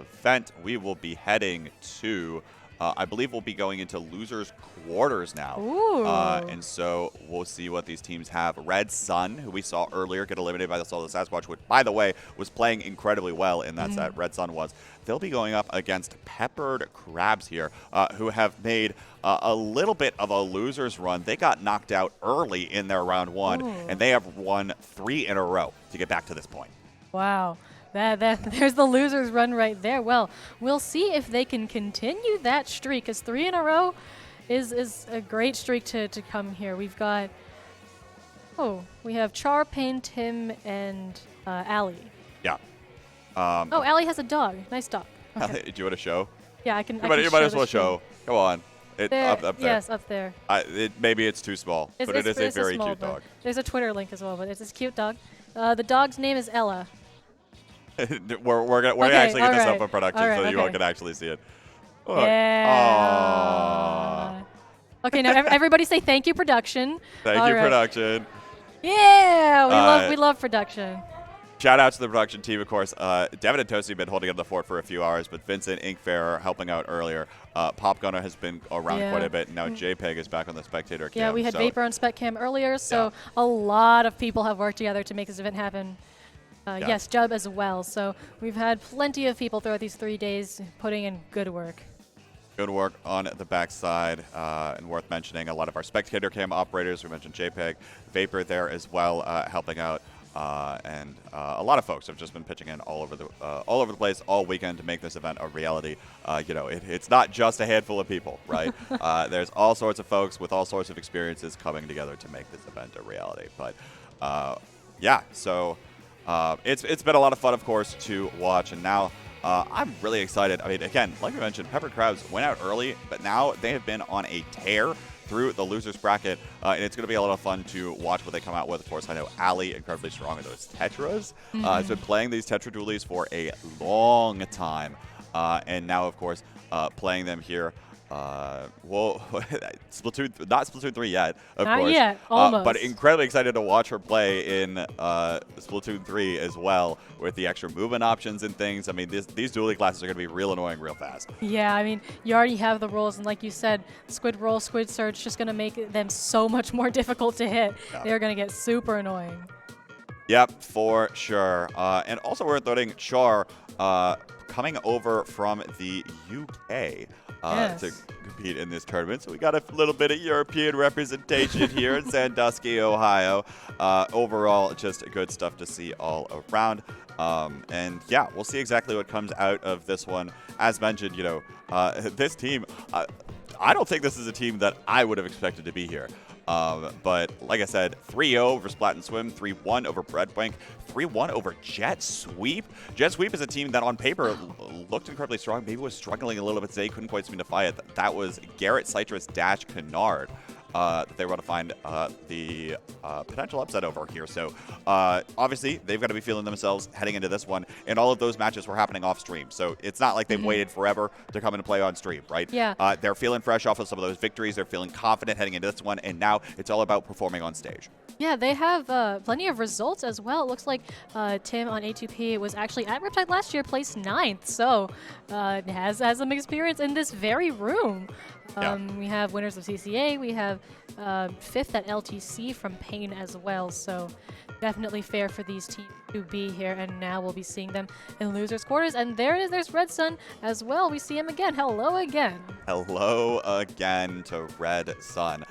event, we will be heading to, I believe we'll be going into losers quarters now. Ooh. And so we'll see what these teams have. Red Sun, who we saw earlier get eliminated by the Soul of the Sasquatch, which, by the way, was playing incredibly well in that set. Red Sun was. They'll be going up against Peppered Crabs here, who have made a little bit of a loser's run. They got knocked out early in their round one, and they have won 3 in a row to get back to this point. Wow. There's the loser's run right there. Well, we'll see if they can continue that streak, because 3 in a row is a great streak to come here. We've got, we have Char, Pain, Tim, and Ali. Yeah. Ali has a dog. Nice dog. Okay. Do you want to show? Yeah, I can. You might as well show. Come on. Up there. Yes, up there. Maybe it's too small, but it is a very cute dog. There's a Twitter link as well, but it's this cute dog. The dog's name is Ella. we're gonna actually get this up in production so you all can actually see it. Look. Yeah. Okay, now everybody say thank you, production. Thank you, production. Yeah, we love production. Shout out to the production team, of course. Devin and Toasty have been holding up the fort for a few hours, but Vincent, Inkfair are helping out earlier. Pop Gunner has been around quite a bit, and now JPEG is back on the spectator cam. Yeah, we had Vapor on spec cam earlier, so a lot of people have worked together to make this event happen. Yes, Jub as well. So we've had plenty of people throughout these 3 days putting in good work. Good work on the backside, and worth mentioning a lot of our spectator cam operators. We mentioned JPEG, Vapor there as well, helping out, and a lot of folks have just been pitching in all over the place all weekend to make this event a reality. It's not just a handful of people, right? There's all sorts of folks with all sorts of experiences coming together to make this event a reality. But yeah, so. It's been a lot of fun, of course, to watch, and now I'm really excited. I mean, again, like we mentioned, Peppered Crabs went out early, but now they have been on a tear through the losers bracket, and it's going to be a lot of fun to watch what they come out with. Of course, I know Ali, incredibly strong in those Tetras, has been playing these Tetra dualies for a long time, and now, of course, playing them here. Splatoon, not Splatoon 3 yet, of course. Not yet, almost. But incredibly excited to watch her play in Splatoon 3 as well, with the extra movement options and things. I mean, these duelie classes are going to be real annoying real fast. Yeah, I mean, you already have the rolls, and like you said, Squid Roll, Squid Surge, just going to make them so much more difficult to hit. Yeah. They're going to get super annoying. Yep, for sure. And also worth noting, Char coming over from the UK. To compete in this tournament. So we got a little bit of European representation here in Sandusky, Ohio. Overall, just good stuff to see all around. And yeah, we'll see exactly what comes out of this one. As mentioned, this team, I don't think this is a team that I would have expected to be here. But like I said, 3-0 over Splat and Swim, 3-1 over Breadbank, 3-1 over Jet Sweep. Jet Sweep is a team that on paper looked incredibly strong. Maybe was struggling a little bit today, couldn't quite seem to fight it. That was Garrett, Citrus, Dash, Kennard. That they were able to find the potential upset over here. So obviously they've got to be feeling themselves heading into this one, and all of those matches were happening off stream. So it's not like they've waited forever to come and play on stream, right? Yeah. They're feeling fresh off of some of those victories. They're feeling confident heading into this one, and now it's all about performing on stage. Yeah, they have plenty of results as well. It looks like Tim on A2P was actually at Riptide last year, placed 9th. So has some experience in this very room. We have winners of CCA. We have 5th at LTC from Pain as well. So definitely fair for these teams to be here. And now we'll be seeing them in losers quarters. And there's Red Sun as well. We see him again. Hello again. Hello again to Red Sun,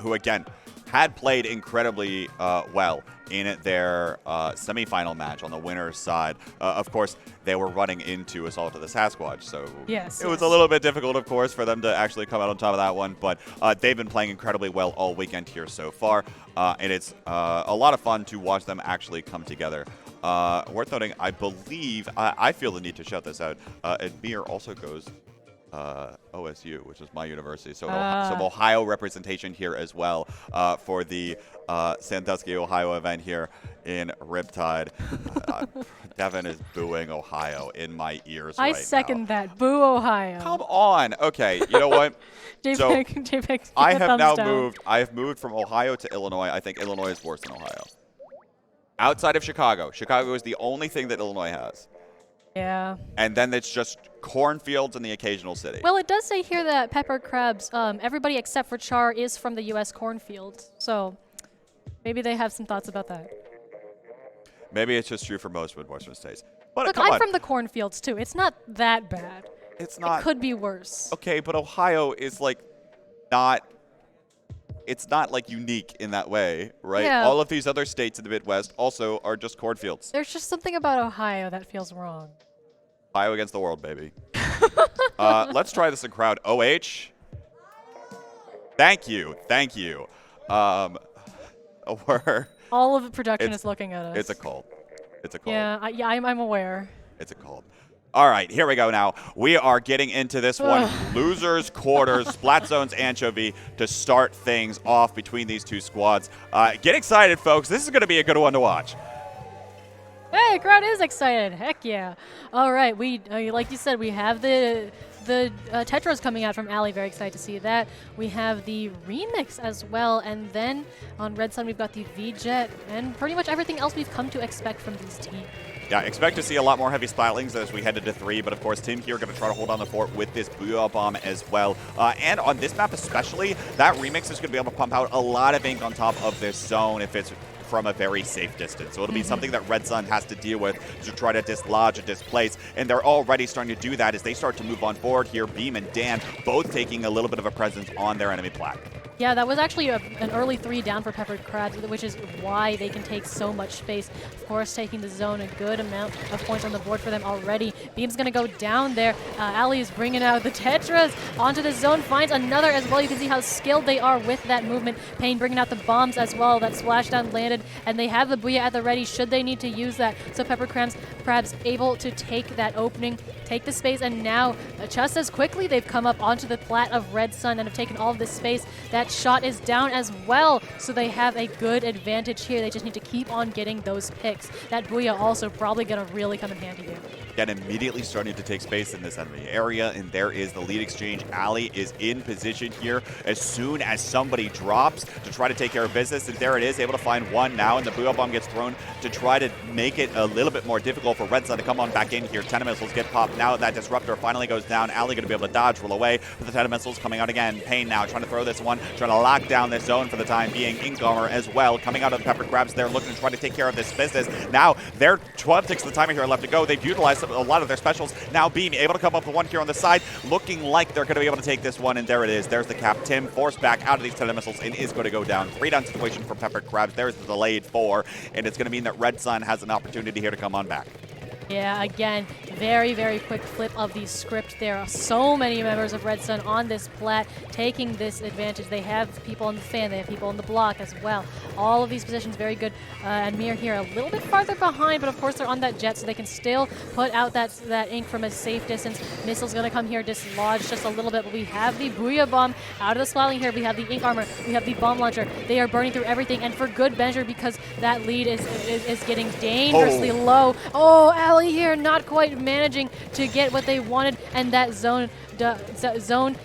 who again had played incredibly well in their semifinal match on the winner's side. Of course, they were running into Assault of the Sasquatch, so it was a little bit difficult, of course, for them to actually come out on top of that one, but they've been playing incredibly well all weekend here so far, and it's a lot of fun to watch them actually come together. Worth noting, I believe, I feel the need to shout this out, Admir also goes OSU, which is my university. So some Ohio representation here as well for the Sandusky, Ohio event here in Riptide. Devin is booing Ohio in my ears right now. I second that. Boo Ohio. Come on. Okay, you know what? JPEG, I have now moved. I have moved from Ohio to Illinois. I think Illinois is worse than Ohio. Outside of Chicago. Chicago is the only thing that Illinois has. Yeah. And then it's just cornfields and the occasional city. Well, it does say here that peppered crabs, everybody except for Char is from the U.S. cornfields. So maybe they have some thoughts about that. Maybe it's just true for most Midwestern states. But Look, I'm from the cornfields too. It's not that bad. It's not. It could be worse. Okay, but Ohio is like not. It's not like unique in that way, right? Yeah. All of these other states in the Midwest also are just cornfields. There's just something about Ohio that feels wrong. Ohio against the world, baby. Let's try this in crowd. OH. Thank you. Thank you. All of the production is looking at us. It's a cult. It's a cult. Yeah, I'm aware. It's a cult. All right, here we go now. We are getting into this one. Losers, quarters, Splat Zones, Anchovy to start things off between these two squads. Get excited, folks. This is going to be a good one to watch. Hey, crowd is excited. Heck yeah. All right, we like you said, we have the Tetras coming out from Alley. Very excited to see that. We have the remix as well, and then on Red Sun we've got the V-Jet and pretty much everything else we've come to expect from these teams. Yeah, expect to see a lot more heavy Splatlings as we head into 3, but of course Team here going to try to hold on the fort with this Booyah Bomb as well. And on this map especially, that remix is going to be able to pump out a lot of ink on top of this zone if it's from a very safe distance. So it'll be something that Red Sun has to deal with to try to dislodge and displace, and they're already starting to do that as they start to move on forward here. Beam and Dan both taking a little bit of a presence on their enemy plat. Yeah, that was actually an early 3 down for Peppered Crabs, which is why they can take so much space. Of course, taking the zone, a good amount of points on the board for them already. Beam's going to go down there. Ali is bringing out the Tetras onto the zone, finds another as well. You can see how skilled they are with that movement. Payne bringing out the bombs as well. That splashdown landed, and they have the Booyah at the ready should they need to use that. So Peppered Crabs able to take that opening, take the space, and now just as quickly they've come up onto the plat of Red Sun and have taken all of this space. That shot is down as well, so they have a good advantage here. They just need to keep on getting those picks. That Booyah also probably going to really come in handy here. Again, immediately starting to take space in this enemy area, and there is the lead exchange. Ali is in position here as soon as somebody drops to try to take care of business, and there it is, able to find one now, and the Booyah Bomb gets thrown to try to make it a little bit more difficult for Red Sun to come on back in here. 10 missiles get popped. Now that Disruptor finally goes down, Ali going to be able to dodge, roll away, with the 10 missiles coming out again. Payne now trying to throw this one, trying to lock down this zone for the time being. Ink Armor as well, coming out of the Peppered Crabs. They're looking to try to take care of this business. Now, they're 12 ticks of the timer here left to go. They've utilized a lot of their specials. Now Beam able to come up with one here on the side, looking like they're going to be able to take this one, and there it is. There's the cap. Tim forced back out of these 10 missiles and is going to go down. 3 down situation for Peppered Crabs. There's the delayed 4, and it's going to mean that Red Sun has an opportunity here to come on back. Yeah, again, very, very quick flip of the script. There are so many members of Red Sun on this plat taking this advantage. They have people on the fan, they have people on the block as well. All of these positions very good. And Mir here a little bit farther behind, but of course they're on that jet, so they can still put out that ink from a safe distance. Missile's going to come here, dislodge just a little bit, but we have the Booyah Bomb out of the Splatling here. We have the Ink Armor, we have the Bomb Launcher. They are burning through everything, and for good measure because that lead is getting dangerously low. Oh, Ali here not quite managing to get what they wanted, and that zone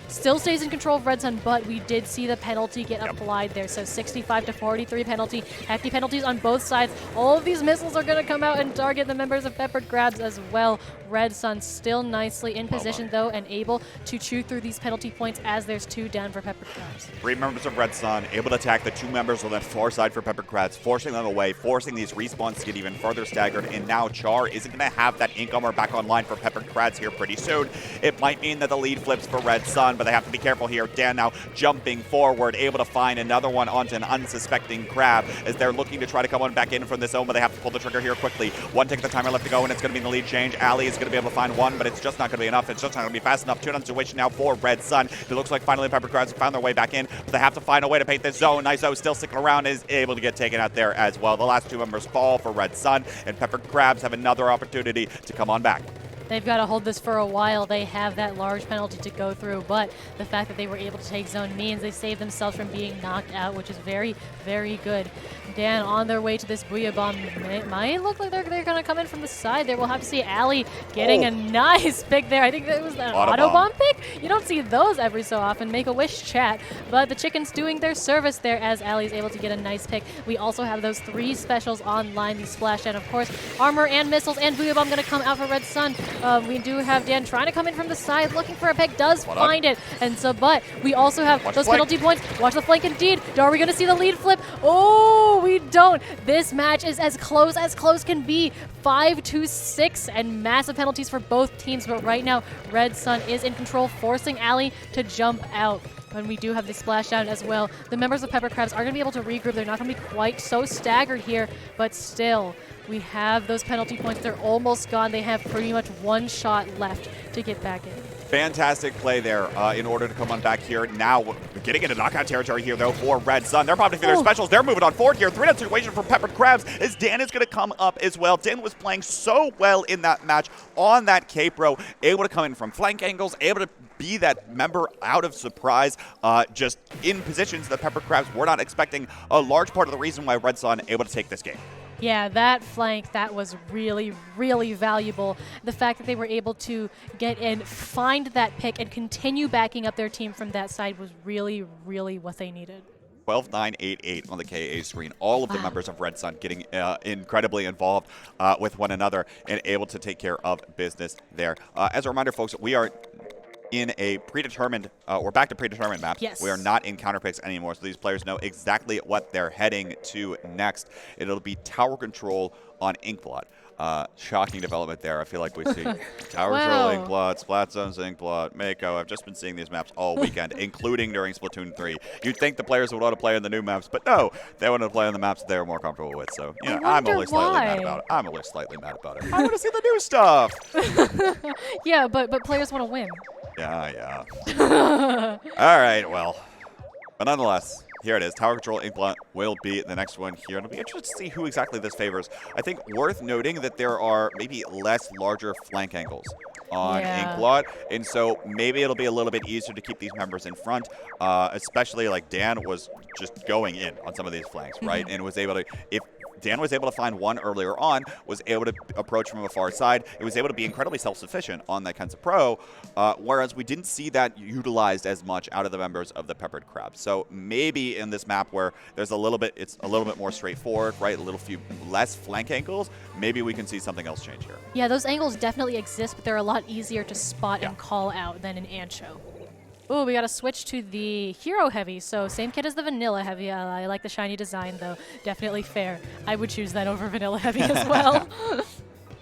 still stays in control of Red Sun, but we did see the penalty get applied there. So 65 to 43 penalty. Hefty penalties on both sides. All of these missiles are going to come out and target the members of Peppered Crabs as well. Red Sun still nicely in position, though, and able to chew through these penalty points as there's 2 down for Peppered Crabs. 3 members of Red Sun able to attack the 2 members on that far side for Peppered Crabs, forcing them away, forcing these respawns to get even further staggered, and now Char isn't going to have that Ink Armor back online for Peppered Crabs here pretty soon. It might mean that the lead flips for Red Sun, but they have to be careful here. Dan now jumping forward, able to find another one onto an unsuspecting crab as they're looking to try to come on back in from this zone, but they have to pull the trigger here quickly. 1 tick of the timer left to go, and it's going to be in the lead change. Ali is going to be able to find one, but it's just not going to be enough. It's just not going to be fast enough. 2 down situation now for Red Sun. It looks like finally Peppered Crabs have found their way back in, but they have to find a way to paint this zone. Nizo still sticking around, is able to get taken out there as well. The last 2 members fall for Red Sun, and Peppered Crabs have another opportunity to come on back. They've got to hold this for a while. They have that large penalty to go through, but the fact that they were able to take zone means they saved themselves from being knocked out, which is very, very good. Dan on their way to this Booyah Bomb. It might look like they're going to come in from the side there. We'll have to see Ali getting a nice pick there. I think that was an auto bomb pick. You don't see those every so often. Make-A-Wish chat. But the Chickens doing their service there as Ali is able to get a nice pick. We also have those 3 specials online. The splash and, of course, armor and missiles and Booyah Bomb going to come out for Red Sun. We do have Dan trying to come in from the side, looking for a pick, does find it. And so, but we also have those penalty points. Watch the flank indeed. Are we going to see the lead flip? Oh, we don't. This match is as close can be. 5-6 and massive penalties for both teams. But right now, Red Sun is in control, forcing Ali to jump out. And we do have the splashdown as well. The members of Pepper Crabs are going to be able to regroup. They're not going to be quite so staggered here, but still, we have those penalty points. They're almost gone. They have pretty much 1 shot left to get back in. Fantastic play there in order to come on back here. Now we're getting into knockout territory here, though, for Red Sun. They're probably their specials. They're moving on forward here. 3-down situation for Peppered Crabs as Dan is going to come up as well. Dan was playing so well in that match on that K-Pro, able to come in from flank angles, able to be that member out of surprise, just in positions that Peppered Crabs were not expecting. A large part of the reason why Red Sun able to take this game. Yeah, that flank, that was really, really valuable. The fact that they were able to get in, find that pick, and continue backing up their team from that side was really, really what they needed. 12-9-8-8 on the KA screen. All of the members of Red Sun getting incredibly involved with one another and able to take care of business there. As a reminder, folks, we are in a predetermined, we're back to predetermined maps. Yes. We are not in counter picks anymore, so these players know exactly what they're heading to next. It'll be tower control on Inkblot. Shocking development there. I feel like we see tower control, Inkblot, Splat Zones, Inkblot, Mako. I've just been seeing these maps all weekend, including during Splatoon 3. You'd think the players would want to play on the new maps, but no, they want to play on the maps that they're more comfortable with. So, you know, I'm only slightly mad about it. I'm only slightly mad about it. I want to see the new stuff. Yeah, but players want to win. Yeah. All right, well. But nonetheless, here it is. Tower Control Inkblot will be the next one here. And it'll be interesting to see who exactly this favors. I think worth noting that there are maybe less larger flank angles on Inkblot. And so maybe it'll be a little bit easier to keep these members in front, especially like Dan was just going in on some of these flanks, right? And was able to, if Dan was able to find one earlier on, was able to approach from a far side. It was able to be incredibly self-sufficient on that Kensa Pro, whereas we didn't see that utilized as much out of the members of the Peppered Crabs. So maybe in this map where there's a little bit, it's a little bit more straightforward, right? A little few less flank angles, maybe we can see something else change here. Yeah, those angles definitely exist, but they're a lot easier to spot and call out than in Ancho. Ooh, we got to switch to the Hero Heavy. So same kit as the Vanilla Heavy. I like the shiny design, though. Definitely fair. I would choose that over Vanilla Heavy as well.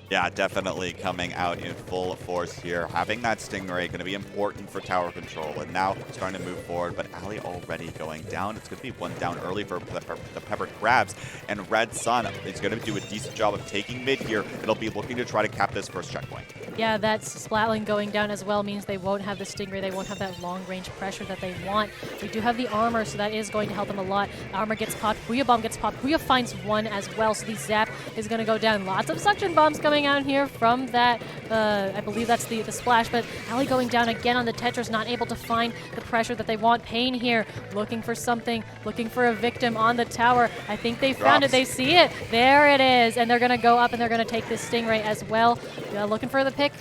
Yeah, definitely coming out in full force here. Having that Stingray going to be important for tower control. And now starting to move forward, but Ali already going down. It's going to be one down early for the Peppered Crabs. And Red Sun is going to do a decent job of taking mid here. It'll be looking to try to cap this first checkpoint. Yeah, that Splatling going down as well means they won't have the Stingray. They won't have that long-range pressure that they want. We do have the armor, so that is going to help them a lot. Armor gets popped. Booyah Bomb gets popped. Booyah finds one as well, so the Zap is going to go down. Lots of suction bombs coming out here from that, I believe that's the splash, but Ali going down again on the Tetris, not able to find the pressure that they want. Pain here, looking for something, looking for a victim on the tower. I think they found it. They see it. There it is, and they're going to go up and they're going to take this Stingray as well. Looking for the pick.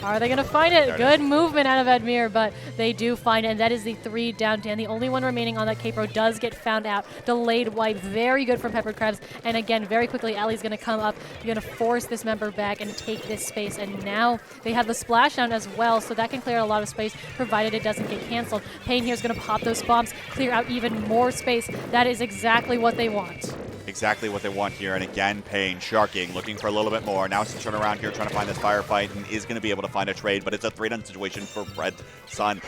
Are they going to find it? Good movement out of Admir, but they do find it, and that is the 3 down. Dan, the only one remaining on that K-Pro, does get found out. Delayed wipe, very good from Peppered Crabs. And again, very quickly, Ali's going to come up. You're going to force this member back and take this space. And now they have the splashdown as well, so that can clear a lot of space, provided it doesn't get canceled. Pain here is going to pop those bombs, clear out even more space. That is exactly what they want. Exactly what they want here. And again, Pain sharking, looking for a little bit more. Now it's turn around here, trying to find this firefight, and is going to be able to find a trade, but it's a 3-down situation for Red Sun.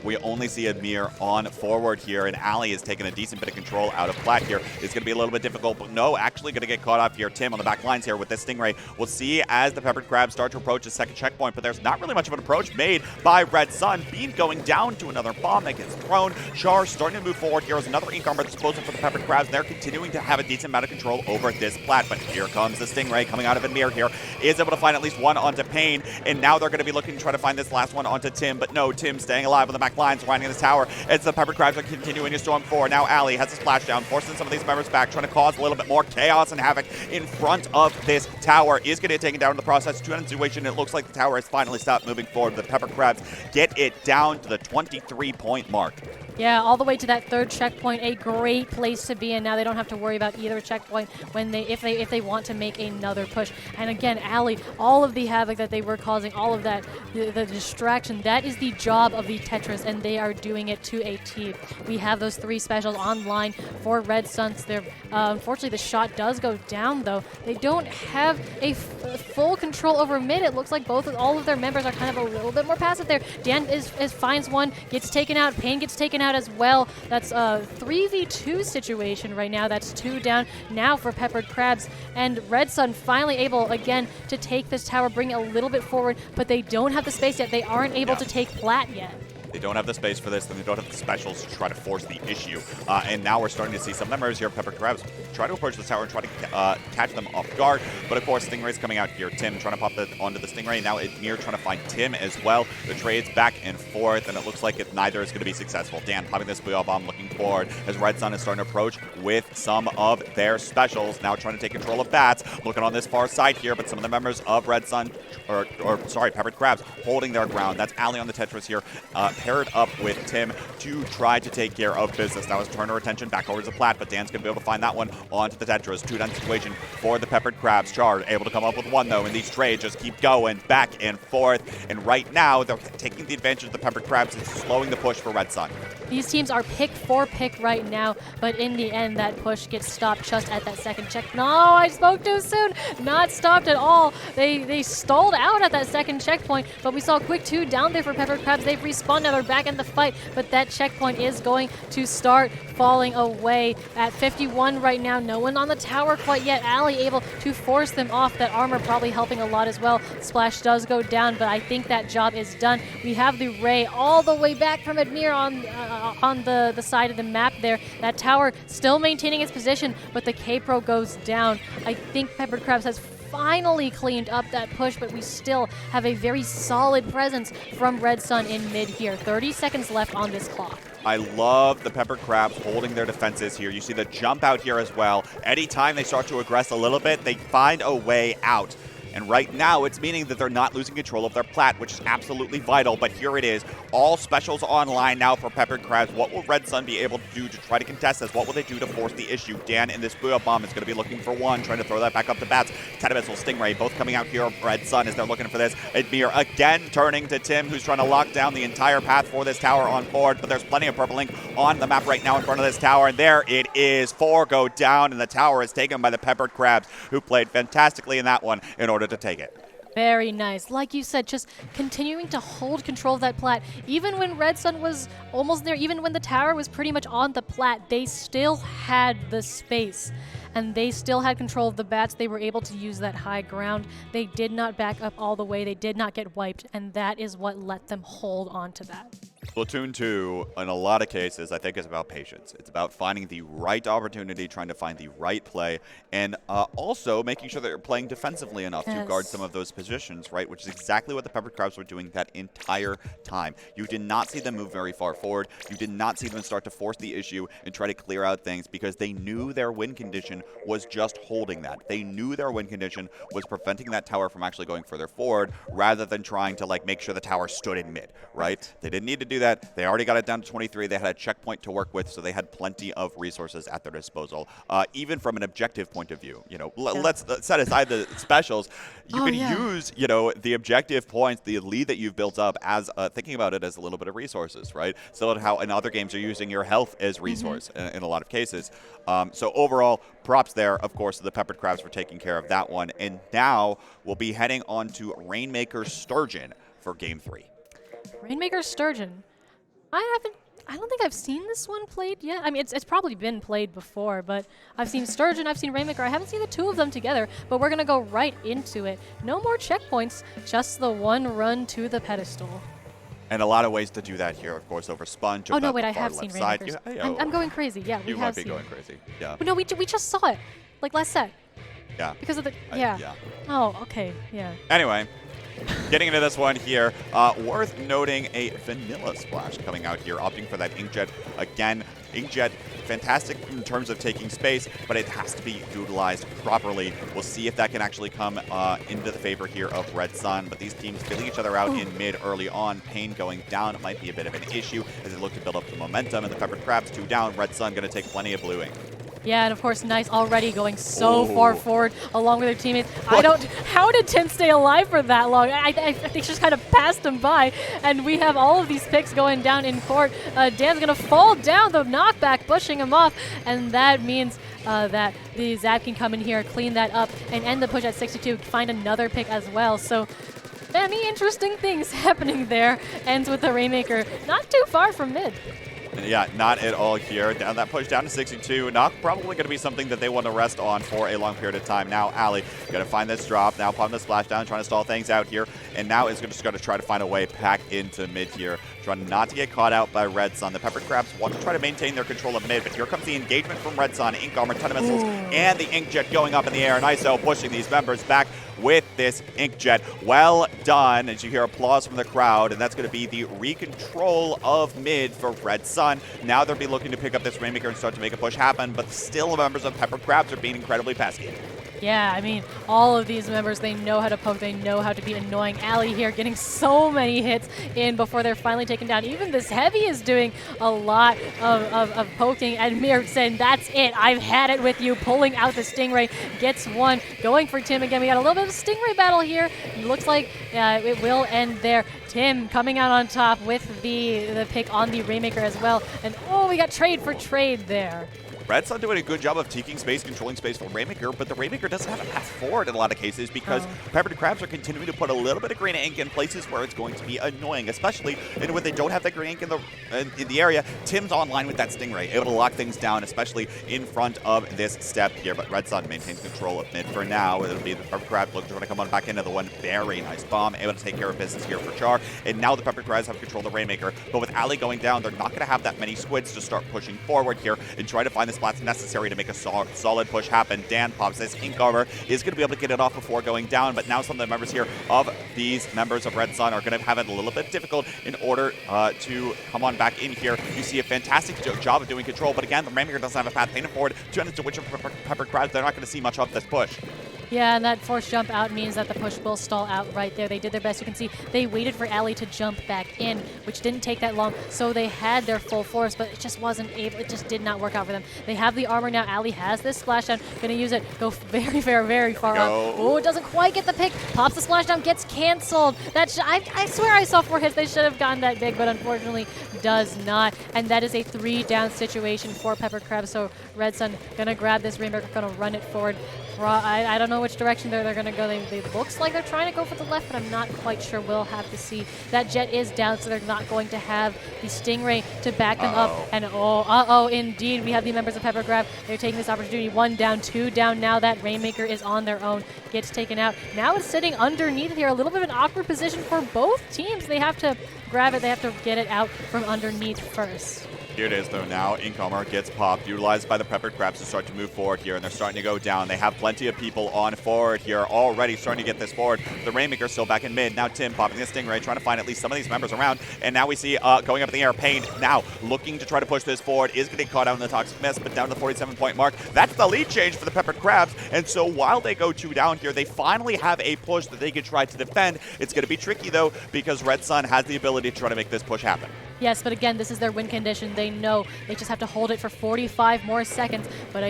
We only see Admir on forward here, and Ali is taking a decent bit of control out of Plat here. It's going to be a little bit difficult, but no, actually going to get caught off here. Tim on the back lines here with this Stingray. We'll see as the Peppered Crabs start to approach the second checkpoint, but there's not really much of an approach made by Red Sun. Bean going down to another bomb that gets thrown. Char starting to move forward here as another Ink Armor disposal for the Peppered Crabs. They're continuing to have a decent amount of control over this plat. But here comes the Stingray coming out of Admir here. Is able to find at least one onto Pain, and now they're going to be looking to try to find this last one onto Tim. But no, Tim staying alive on the back line, surrounding this tower. It's the Peppered Crabs are continuing to storm forward. Now Ali has a splashdown, forcing some of these members back, trying to cause a little bit more chaos and havoc in front of this tower. Is going to get taken down in the process. 2-1 situation. It looks like the tower has finally stopped moving forward. The Peppered Crabs get it down to the 23-point mark. Yeah, all the way to that third checkpoint, a great place to be in. Now they don't have to worry about either checkpoint when if they want to make another push. And again, Ali, all of the havoc that they were causing, all of that, the distraction, that is the job of the Tetris, and they are doing it to a T. We have those 3 specials online for Red Suns. Unfortunately, the shot does go down, though. They don't have a full control over mid. It looks like all of their members are kind of a little bit more passive there. Dan finds one, gets taken out. Pain gets taken out as well. That's a 3v2 situation right now. That's 2 down now for Peppered Crabs. And Red Sun finally able, again, to take this tower, bring it a little bit forward, but they don't have the space yet. They aren't able to take plat yet. They don't have the space for this, and they don't have the specials to try to force the issue. And now we're starting to see some members here, Peppered Crabs, try to approach the tower and try to catch them off guard. But of course, Stingray's coming out here. Tim trying to pop onto the Stingray. Now Admir trying to find Tim as well. The trades back and forth, and it looks like neither is going to be successful. Dan popping this Booyah Bomb, looking forward as Red Sun is starting to approach with some of their specials. Now trying to take control of Bats. Looking on this far side here, but some of the members of Red Sun, Peppered Crabs, holding their ground. That's Ali on the Tetris here, paired up with Tim to try to take care of business. Now let's turn our attention back over to the plat, but Dan's going to be able to find that one onto the Tetris. 2-down situation for the Peppered Crabs. Chaedr able to come up with one, though, and these trades just keep going back and forth. And right now, they're taking the advantage of the Peppered Crabs and slowing the push for Red Sun. These teams are pick for pick right now, but in the end, that push gets stopped just at that second check. No, I spoke too soon. Not stopped at all. They stalled out at that second checkpoint, but we saw a quick 2 down there for Peppered Crabs. They've respawned, now they're back in the fight, but that checkpoint is going to start falling away. At 51 right now, no one on the tower quite yet. Ali able to force them off. That armor probably helping a lot as well. Splash does go down, but I think that job is done. We have the Ray all the way back from Admir on the side of the map there. That tower still maintaining its position, but the K-Pro goes down. I think Peppered Crabs has finally cleaned up that push, but we still have a very solid presence from Red Sun in mid here. 30 seconds left on this clock. I love the Peppered Crabs holding their defenses here. You see the jump out here as well. Anytime they start to aggress a little bit, they find a way out. And right now, it's meaning that they're not losing control of their plat, which is absolutely vital. But here it is. All specials online now for Peppered Crabs. What will Red Sun be able to do to try to contest this? What will they do to force the issue? Dan in this Booyah Bomb is going to be looking for one, trying to throw that back up to Bats. Tenebissel, Stingray, both coming out here. Red Sun as they're looking for this. Admir again turning to Tim, who's trying to lock down the entire path for this tower on board. But there's plenty of purple ink on the map right now in front of this tower. And there it is. 4 go down, and the tower is taken by the Peppered Crabs, who played fantastically in that one in order to take it. Very nice. Like you said, just continuing to hold control of that plat. Even when Red Sun was almost there, even when the tower was pretty much on the plat, they still had the space. And they still had control of the Bats. They were able to use that high ground. They did not back up all the way. They did not get wiped. And that is what let them hold on to that. Splatoon 2, in a lot of cases, I think is about patience. It's about finding the right opportunity, trying to find the right play, and also making sure that you're playing defensively enough to guard some of those positions, right? Which is exactly what the Peppered Crabs were doing that entire time. You did not see them move very far forward. You did not see them start to force the issue and try to clear out things because they knew their win condition was just holding that. They knew their win condition was preventing that tower from actually going further forward rather than trying to make sure the tower stood in mid, right? They didn't need to do that. They already got it down to 23. They had a checkpoint to work with, so they had plenty of resources at their disposal. Even from an objective point of view, let's set aside the specials. You can use, the objective points, the lead that you've built up as thinking about it as a little bit of resources, right? So how in other games you're using your health as resource in a lot of cases. So overall, props there, of course, to the Peppered Crabs for taking care of that one. And now we'll be heading on to Rainmaker Sturgeon for Game 3. Rainmaker Sturgeon. I don't think I've seen this one played yet. I mean, it's probably been played before, but I've seen Sturgeon, I've seen Rainmaker. I haven't seen the two of them together, but we're going to go right into it. No more checkpoints, just the one run to the pedestal. And a lot of ways to do that here, of course, over Sponge. Oh, no, wait, I have seen side. Rainmakers. I'm going crazy. Yeah, we you have might be seen going crazy. Yeah. But no, we just saw it. Like last set. Yeah. Because of the... Yeah. Oh, okay. Yeah. Anyway, getting into this one here, worth noting a Vanilla Splash coming out here, opting for that Inkjet. Again, Inkjet, fantastic in terms of taking space, but it has to be utilized properly. We'll see if that can actually come into the favor here of Red Sun, but these teams feeling each other out in mid early on. Pain going down might be a bit of an issue as they look to build up the momentum, and the Peppered Crabs 2 down. Red Sun going to take plenty of blue ink. Yeah, and of course, Nice already going so far forward along with their teammates. How did Tim stay alive for that long? I think just kind of passed him by, and we have all of these picks going down in court. Dan's gonna fall down, the knockback pushing him off, and that means that the Zap can come in here, clean that up, and end the push at 62, find another pick as well. So many interesting things happening there. Ends with the Rainmaker not too far from mid. Yeah, not at all here. Down that push down to 62. Not probably going to be something that they want to rest on for a long period of time. Now, Ali going to find this drop. Now, popping the splash down, trying to stall things out here. And now is just going to try to find a way back into mid here. Trying not to get caught out by Red Sun. The Peppered Crabs want to try to maintain their control of mid, but here comes the engagement from Red Sun. Ink Armor, ton of missiles, and the Inkjet going up in the air. And ISO pushing these members back with this Inkjet. Well done, as you hear applause from the crowd, and that's going to be the recontrol of mid for Red Sun. Now they'll be looking to pick up this Rainmaker and start to make a push happen, but still members of Peppered Crabs are being incredibly pesky. Yeah, I mean, all of these members, they know how to poke, they know how to be annoying. Ali here getting so many hits in before they're finally taken down. Even this Heavy is doing a lot of poking, and Mir saying, that's it, I've had it with you, pulling out the Stingray, gets one, going for Tim again. We got a little bit of a Stingray battle here. It looks like it will end there. Tim coming out on top with the pick on the Rainmaker as well. And we got trade for trade there. Red Sun doing a good job of taking space, controlling space for Rainmaker, but the Rainmaker doesn't have a path forward in a lot of cases because Peppered Crabs are continuing to put a little bit of green ink in places where it's going to be annoying, especially when they don't have that green ink in the area. Tim's online with that Stingray, able to lock things down, especially in front of this step here, but Red Sun maintains control of mid for now. It'll be the Peppered Crabs looking to try to come on back into the one. Very nice bomb, able to take care of business here for Char, and now the Peppered Crabs have control of the Rainmaker, but with Ali going down, they're not going to have that many squids to start pushing forward here and try to find the spots necessary to make a solid push happen. Dan pops this Ink Armor, is going to be able to get it off before going down, but now some of the members here of these members of Red Sun are going to have it a little bit difficult in order to come on back in here. You see a fantastic job of doing control, but again, the Rainmaker doesn't have a path painted forward to which of Peppered Crabs, they're not going to see much of this push. Yeah, and that forced jump out means that the push will stall out right there. They did their best. You can see they waited for Ali to jump back in, which didn't take that long. So they had their full force, but it just wasn't able. It just did not work out for them. They have the armor now. Ali has this splashdown. Going to use it. Go very, very, very far up. Oh, it doesn't quite get the pick. Pops the splashdown. Gets canceled. I swear I saw 4 hits. They should have gotten that big, but unfortunately does not. And that is a 3-down situation for Peppered Crabs. So Red Sun going to grab this Rainmaker, going to run it forward. I don't know which direction they're going to go. They looks like they're trying to go for the left, but I'm not quite sure. We'll have to see. That jet is down, so they're not going to have the Stingray to back them up. And indeed, we have the members of Peppered Crab. They're taking this opportunity. 1 down, 2 down now. That Rainmaker is on their own. Gets taken out. Now it's sitting underneath here. A little bit of an awkward position for both teams. They have to grab it. They have to get it out from underneath first. Here it is, though, now. Ink Armor gets popped, utilized by the Peppered Crabs to start to move forward here, and they're starting to go down. They have plenty of people on forward here, already starting to get this forward. The Rainmaker still back in mid. Now Tim popping the Stingray, trying to find at least some of these members around, and now we see going up in the air, Pain now looking to try to push this forward, is getting caught out in the Toxic Mist, but down to the 47-point mark. That's the lead change for the Peppered Crabs, and so while they go 2 down here, they finally have a push that they can try to defend. It's going to be tricky, though, because Red Sun has the ability to try to make this push happen. Yes, but again, this is their win condition. They know they just have to hold it for 45 more seconds. But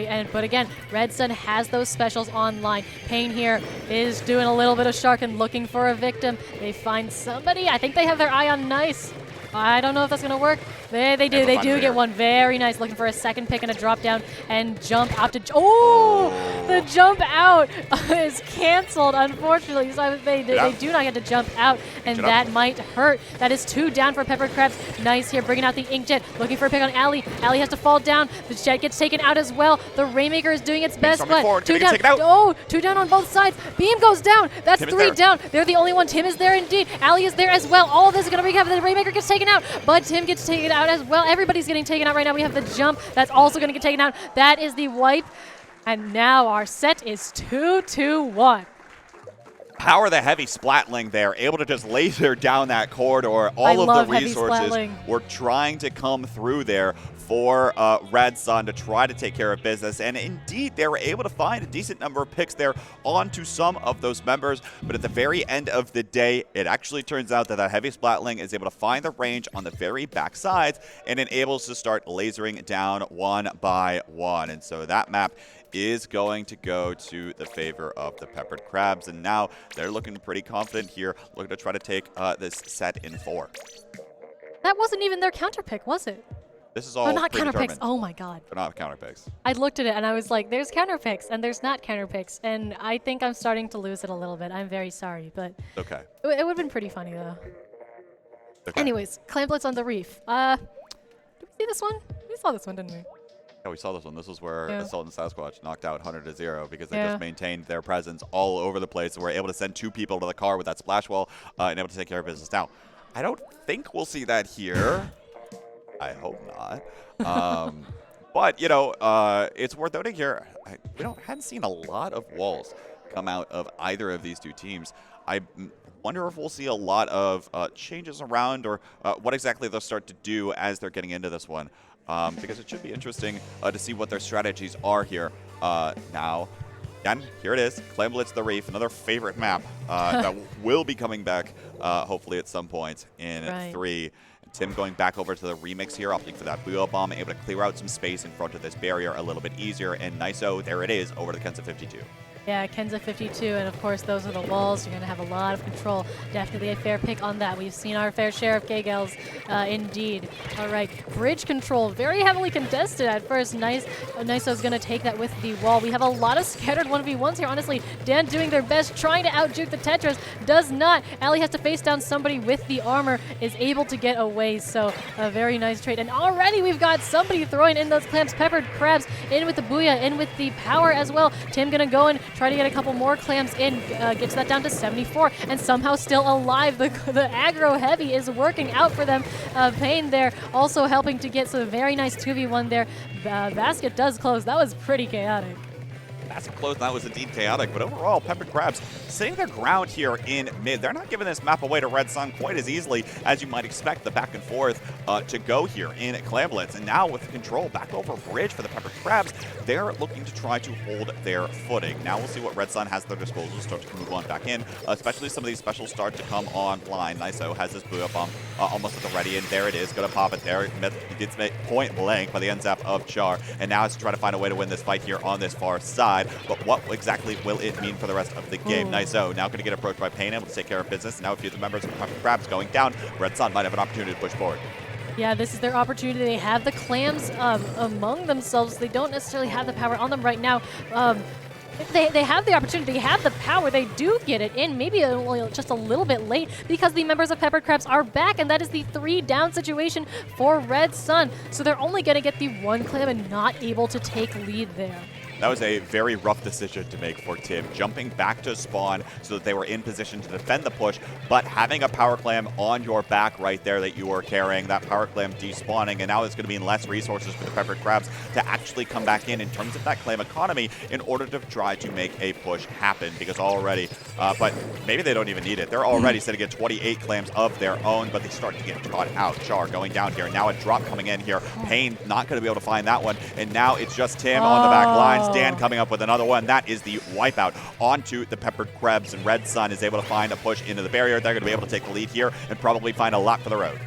again, Red Sun has those specials online. Pain here is doing a little bit of shark and looking for a victim. They find somebody. I think they have their eye on Nice. I don't know if that's going to work. They do. They do get one. Very nice. Looking for a second pick and a drop down and jump out to... Oh! The jump out is canceled, unfortunately. So they do not get to jump out, and that might hurt. That is 2 down for Peppered Crabs. Nice here, bringing out the Inkjet. Looking for a pick on Ali. Ali has to fall down. The Jet gets taken out as well. The Rainmaker is doing its best, but 2 down. Oh, 2 down on both sides. Beam goes down. That's 3 down. They're the only one. Tim is there indeed. Ali is there as well. All of this is going to be covered. The Rainmaker gets taken out, but Tim gets taken out as well. Everybody's getting taken out right now. We have the jump. That's also going to get taken out. That is the wipe. And now our set is 2-2-1. Power the heavy Splatling there, able to just laser down that corridor. All of the resources were trying to come through there for Red Sun to try to take care of business. And indeed, they were able to find a decent number of picks there onto some of those members. But at the very end of the day, it actually turns out that that heavy Splatling is able to find the range on the very back sides and enables to start lasering down one by one. And so that map is going to go to the favor of the Peppered Crabs. And now they're looking pretty confident here, looking to try to take this set in 4. That wasn't even their counter pick, was it? This is all not counter picks. Oh my god. They're not counter picks. I looked at it and I was like, there's counter picks and there's not counter picks. And I think I'm starting to lose it a little bit. I'm very sorry, but okay. It would have been pretty funny though. Okay. Anyways, Clamblets on the Reef. Did we see this one? We saw this one, didn't we? Yeah, we saw this one. This was where Assault and Sasquatch knocked out Hunter to 0 because they just maintained their presence all over the place and were able to send 2 people to the car with that splash wall and able to take care of business. Now, I don't think we'll see that here. I hope not. But, you know, it's worth noting here, we hadn't seen a lot of walls come out of either of these 2 teams. I wonder if we'll see a lot of changes around or what exactly they'll start to do as they're getting into this one. Because it should be interesting to see what their strategies are here. Now, again, here it is, Clamblitz the Reef, another favorite map that will be coming back hopefully at some point in 3. Tim going back over to the remix here, opting for that Booyah Bomb, able to clear out some space in front of this barrier a little bit easier. And Niso, there it is, over to Kenza 52. Yeah, Kenza 52, and of course those are the walls. You're going to have a lot of control. Definitely a fair pick on that. We've seen our fair share of K-Gals, indeed. All right, bridge control, very heavily contested at first. Niso's going to take that with the wall. We have a lot of scattered 1v1s here, honestly. Dan doing their best, trying to out-juke the Tetris. Does not. Ali has to face down somebody with the armor, is able to get away. So a very nice trade. And already we've got somebody throwing in those clamps. Peppered Crabs in with the Booyah, in with the power as well. Tim going to go in, try to get a couple more clams in, gets that down to 74, and somehow still alive. The aggro heavy is working out for them. Payne there also helping to get some very nice 2v1 there. Basket does close. That was pretty chaotic. That's close. That was indeed chaotic, but overall, Peppered Crabs sitting their ground here in mid. They're not giving this map away to Red Sun quite as easily as you might expect the back and forth to go here in Clamblitz. And now with the control back over bridge for the Peppered Crabs, they're looking to try to hold their footing. Now we'll see what Red Sun has at their disposal to start to move on back in, especially some of these specials start to come online. Niso has his Booyah Bomb almost at the ready, and there it is. Going to pop it there. He gets point blank by the end zap of Char, and now it's to try to find a way to win this fight here on this far side. But what exactly will it mean for the rest of the game? Niso now going to get approached by Payne, able to take care of business. Now a few of the members of Peppered Crabs going down. Red Sun might have an opportunity to push forward. Yeah, this is their opportunity. They have the clams among themselves. They don't necessarily have the power on them right now. They have the opportunity, they have the power, they do get it in, maybe just a little bit late because the members of Peppered Crabs are back, and that is the 3 down situation for Red Sun. So they're only going to get the 1 clam and not able to take lead there. That was a very rough decision to make for Tim, jumping back to spawn so that they were in position to defend the push, but having a power clam on your back right there that you were carrying, that power clam despawning, and now it's going to be less resources for the Peppered Crabs to actually come back in terms of that clam economy in order to try to make a push happen, because already, but maybe they don't even need it. They're already sitting at 28 clams of their own, but they start to get caught out. Char going down here. Now a drop coming in here. Payne not going to be able to find that one, and now it's just Tim on the back lines. Dan coming up with another one. That is the wipeout onto the Peppered Crabs, and Red Sun is able to find a push into the barrier. They're going to be able to take the lead here and probably find a lot for the road.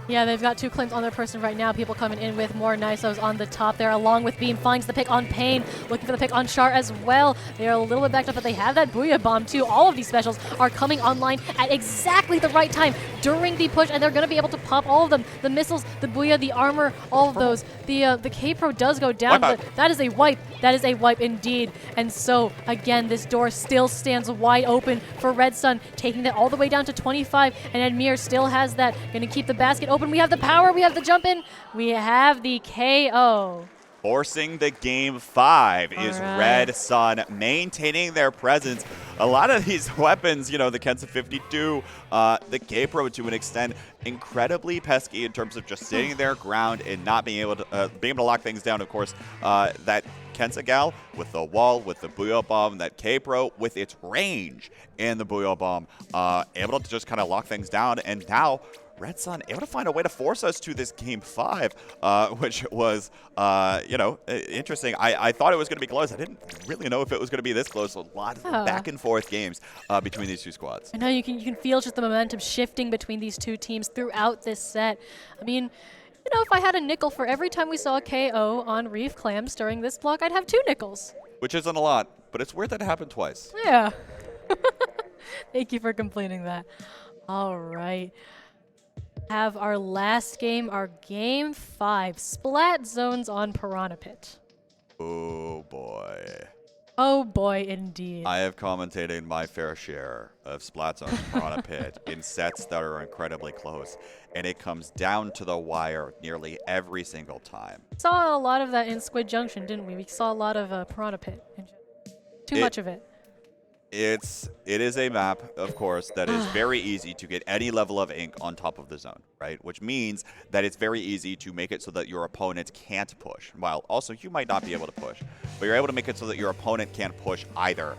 Yeah, they've got 2 claims on their person right now. People coming in with more Nisos on the top there, along with Beam. Finds the pick on Pain, looking for the pick on Char as well. They are a little bit backed up, but they have that Booyah Bomb too. All of these specials are coming online at exactly the right time during the push, and they're going to be able to pop all of them. The missiles, the Booyah, the armor, all of those. The K-Pro does go down, but that is a wipe. That is a wipe indeed. And so, again, this door still stands wide open for Red Sun, taking that all the way down to 25, and Admir still has that. Going to keep the basket open. We have the power. We have the jump in. We have the KO. Forcing the game 5 is Red Sun, maintaining their presence. A lot of these weapons, you know, the Kensa 52, the K-Pro to an extent, incredibly pesky in terms of just sitting their ground and not being able to lock things down. Of course, that Kensa Gal with the wall, with the Booyah Bomb, that K-Pro with its range and the Booyah Bomb, able to just kind of lock things down. And now Red Sun able to find a way to force us to this game 5, which was, interesting. I thought it was going to be close. I didn't really know if it was going to be this close. A lot of back and forth games between these 2 squads. I know you can feel just the momentum shifting between these 2 teams throughout this set. I mean, you know, if I had a nickel for every time we saw a KO on Reef Clams during this block, I'd have 2 nickels. Which isn't a lot, but it's weird that it happened twice. Yeah. Thank you for complaining that. All right. Have our last game, our game 5, Splat Zones on Piranha Pit. Oh boy. Oh boy, indeed. I have commentated my fair share of Splat Zones on Piranha Pit in sets that are incredibly close, and it comes down to the wire nearly every single time. We saw a lot of that in Squid Junction, didn't we? We saw a lot of Piranha Pit. Too much of it. It is a map, of course, that is very easy to get any level of ink on top of the zone, right? Which means that it's very easy to make it so that your opponent can't push. While also you might not be able to push, but you're able to make it so that your opponent can't push either.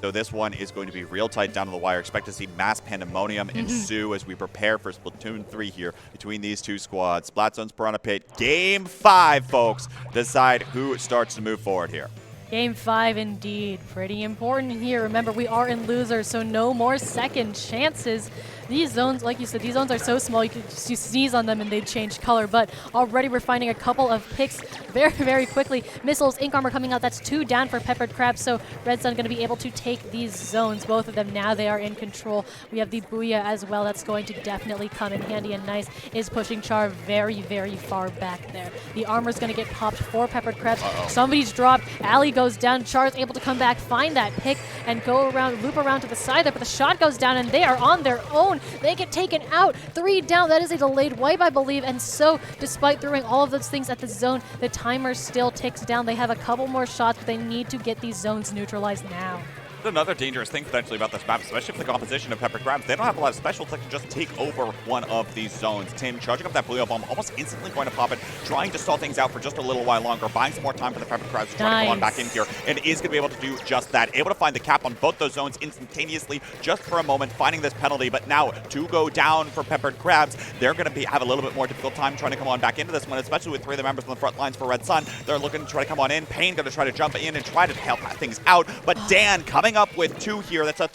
So this one is going to be real tight down to the wire. Expect to see mass pandemonium ensue as we prepare for Splatoon 3 here between these 2 squads. Splat Zones Piranha Pit, game 5, folks. Decide who starts to move forward here. Game 5 indeed. Pretty important here. Remember, we are in losers, so no more second chances. These zones, like you said, these zones are so small, you could just sneeze on them and they'd change color. But already we're finding a couple of picks very, very quickly. Missiles, Ink Armor coming out. That's 2 down for Peppered Crabs. So Red Sun going to be able to take these zones. Both of them now, they are in control. We have the Booyah as well. That's going to definitely come in handy. And Nice is pushing Char very, very far back there. The armor's going to get popped for Peppered Crabs. Somebody's dropped. Ali goes down. Char's able to come back, find that pick, and go around, loop around to the side there. But the shot goes down, and they are on their own. They get taken out. 3 down. That is a delayed wipe, I believe. And so, despite throwing all of those things at the zone, the timer still ticks down. They have a couple more shots, but they need to get these zones neutralized now. Another dangerous thing potentially about this map, especially for the composition of Peppered Crabs, they don't have a lot of specials that can just take over one of these zones. Tim charging up that Booyah Bomb, almost instantly going to pop it, trying to stall things out for just a little while longer, buying some more time for the Peppered Crabs to try to come on back in here, and is going to be able to do just that. Able to find the cap on both those zones instantaneously, just for a moment, finding this penalty, but now 2 go down for Peppered Crabs. They're going to have a little bit more difficult time trying to come on back into this one, especially with 3 of the members on the front lines for Red Sun. They're looking to try to come on in. Pain going to try to jump in and try to help things out, but Dan coming up with 2 here. That's a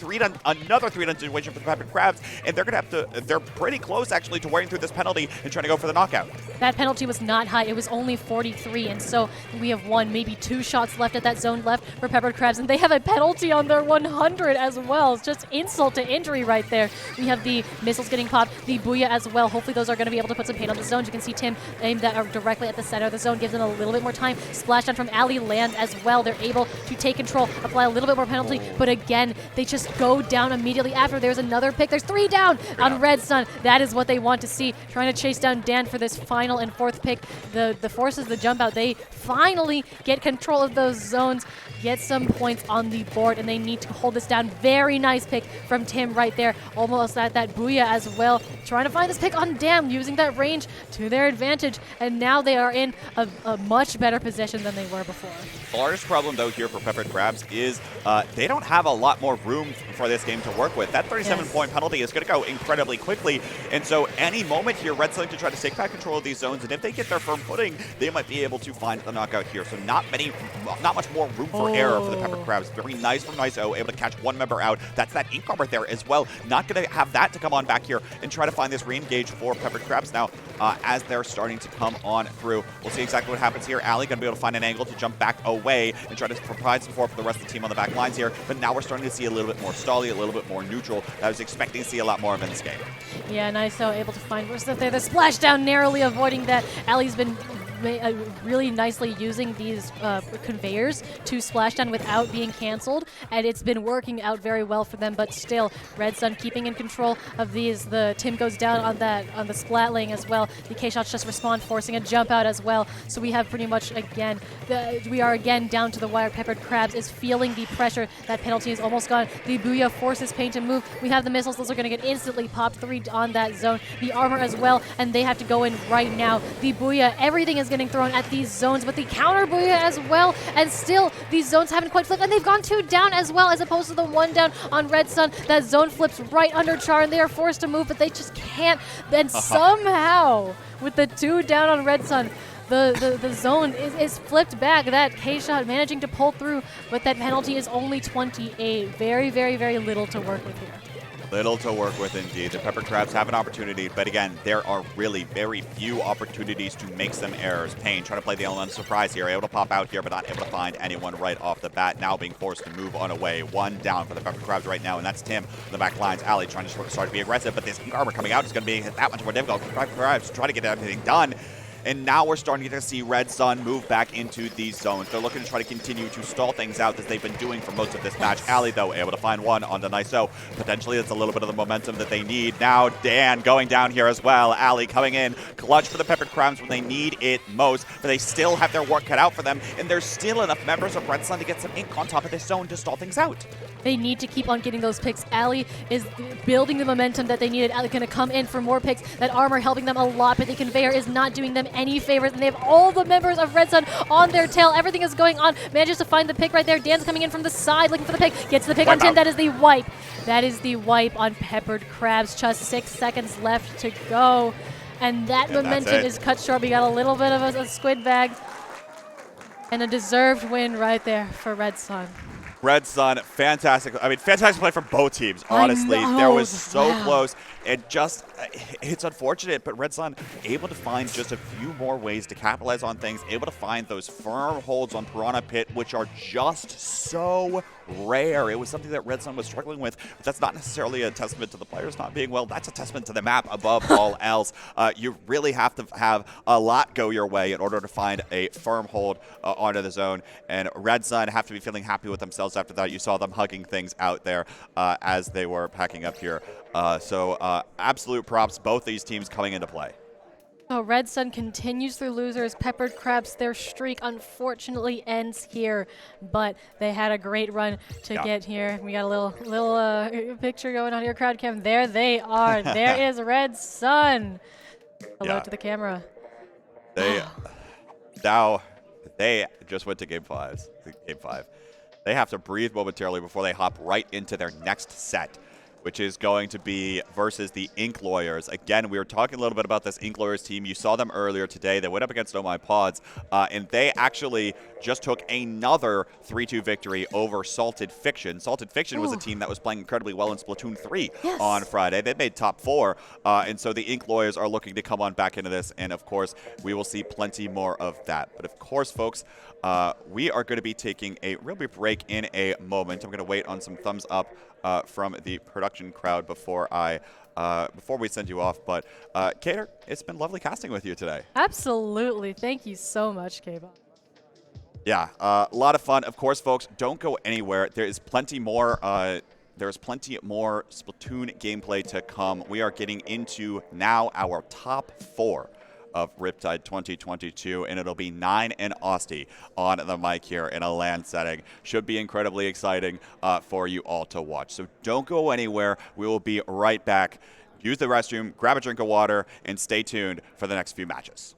another 3-down situation for the Peppered Crabs, and they're going to have to, they're pretty close actually to wearing through this penalty and trying to go for the knockout. That penalty was not high. It was only 43, and so we have 1, maybe 2 shots left at that zone left for Peppered Crabs, and they have a penalty on their 100 as well. It's just insult to injury right there. We have the missiles getting popped, the Booyah as well. Hopefully those are going to be able to put some pain on the zones. You can see Tim aim that directly at the center of the zone, gives them a little bit more time. Splashdown from Ali lands as well. They're able to take control, apply a little bit more penalty, but again, they just go down immediately after. There's another pick. There's 3 down on Red Sun. That is what they want to see. Trying to chase down Dan for this final and 4th pick. The forces the jump out. They finally get control of those zones, get some points on the board, and they need to hold this down. Very nice pick from Tim right there. Almost at that Booyah as well. Trying to find this pick on Dan, using that range to their advantage. And now they are in a much better position than they were before. The largest problem, though, here for Peppered Crabs is they don't don't have a lot more room for this game to work with. That 37-point penalty is going to go incredibly quickly, and so any moment here, Red Sun to try to take back control of these zones, and if they get their firm footing, they might be able to find the knockout here. So not much more room for error for the Peppered Crabs. Very nice from Nice-O, able to catch one member out. That's that Ink Armor there as well. Not going to have that to come on back here and try to find this re-engage for Peppered Crabs now as they're starting to come on through. We'll see exactly what happens here. Ali going to be able to find an angle to jump back away and try to provide support for the rest of the team on the back lines here. But now we're starting to see a little bit more stally, a little bit more neutral. I was expecting to see a lot more of in this game. Yeah, Nice-O able to find Riptide there. The splashdown narrowly avoiding that. Ali's been really nicely using these conveyors to splash down without being canceled, and it's been working out very well for them. But still, Red Sun keeping in control of these. The Tim goes down on the splat lane as well. The K-shots just respond, forcing a jump out as well. So we have pretty much again, we are again down to the wire. Peppered Crabs is feeling the pressure. That penalty is almost gone. The Booyah forces Pain to move. We have the missiles. Those are going to get instantly popped 3 on that zone. The armor as well, and they have to go in right now. The Booyah, everything is getting thrown at these zones, but the counter Booyah as well, and still these zones haven't quite flipped, and they've gone 2 down as well, as opposed to the 1 down on Red Sun. That zone flips right under Char, and they are forced to move, but they just can't. Then somehow, with the 2 down on Red Sun, the zone is flipped back. That K-shot managing to pull through, but that penalty is only 28. Very, very, very little to work with here. Little to work with indeed. The Peppered Crabs have an opportunity, but again, there are really very few opportunities to make some errors. Pain trying to play the element of surprise here, able to pop out here, but not able to find anyone right off the bat. Now being forced to move on away. 1 down for the Peppered Crabs right now, and that's Tim on the back lines. Ali trying to start to be aggressive, but this armor coming out is going to be that much more difficult. The Peppered Crabs trying to get everything done. And now we're starting to see Red Sun move back into these zones. They're looking to try to continue to stall things out as they've been doing for most of this match. Ali, though, able to find one on the Nice-O. Potentially, that's a little bit of the momentum that they need. Now, Dan going down here as well. Ali coming in. Clutch for the Peppered Crabs when they need it most. But they still have their work cut out for them. And there's still enough members of Red Sun to get some ink on top of this zone to stall things out. They need to keep on getting those picks. Ali is building the momentum that they needed. Ali going to come in for more picks. That armor helping them a lot, but the conveyor is not doing them any favors. And they have all the members of Red Sun on their tail. Everything is going on. Manages to find the pick right there. Dan's coming in from the side looking for the pick. Gets the pick on Tim. That is the wipe. That is the wipe on Peppered Crabs. Just 6 seconds left to go. And that momentum is cut short. We got a little bit of a squid bag. And a deserved win right there for Red Sun. Red Sun, fantastic. I mean, fantastic play from both teams, honestly. There was so close. It's unfortunate, but Red Sun able to find just a few more ways to capitalize on things, able to find those firm holds on Piranha Pit, which are just so rare. It was something that Red Sun was struggling with, but that's not necessarily a testament to the players not being well. That's a testament to the map above all else. You really have to have a lot go your way in order to find a firm hold onto the zone, and Red Sun have to be feeling happy with themselves after that. You saw them hugging things out there as they were packing up here. Absolute props, both these teams coming into play. Oh, Red Sun continues through losers. Peppered Crabs, their streak unfortunately ends here, but they had a great run to get here. We got a little picture going on here, crowd cam. There they are. There is Red Sun. Hello to the camera. Now they just went to Game 5. They have to breathe momentarily before they hop right into their next set, which is going to be versus the Ink Lawyers. Again, we were talking a little bit about this Ink Lawyers team. You saw them earlier today. They went up against Oh My Pods, and they actually just took another 3-2 victory over Salted Fiction. Salted Fiction was a team that was playing incredibly well in Splatoon 3 on Friday. They made top 4, and so the Ink Lawyers are looking to come on back into this, and of course, we will see plenty more of that. But of course, folks, we are going to be taking a real brief break in a moment. I'm going to wait on some thumbs up from the production crowd before we send you off. But Chaedr, it's been lovely casting with you today. Absolutely. Thank you so much, Kbot. Yeah, a lot of fun. Of course, folks, don't go anywhere. There is plenty more. There's plenty more Splatoon gameplay to come. We are getting into now our top 4 of Riptide 2022, and it'll be 9 and Austin on the mic here in a LAN setting. Should be incredibly exciting for you all to watch. So don't go anywhere. We will be right back. Use the restroom, grab a drink of water, and stay tuned for the next few matches.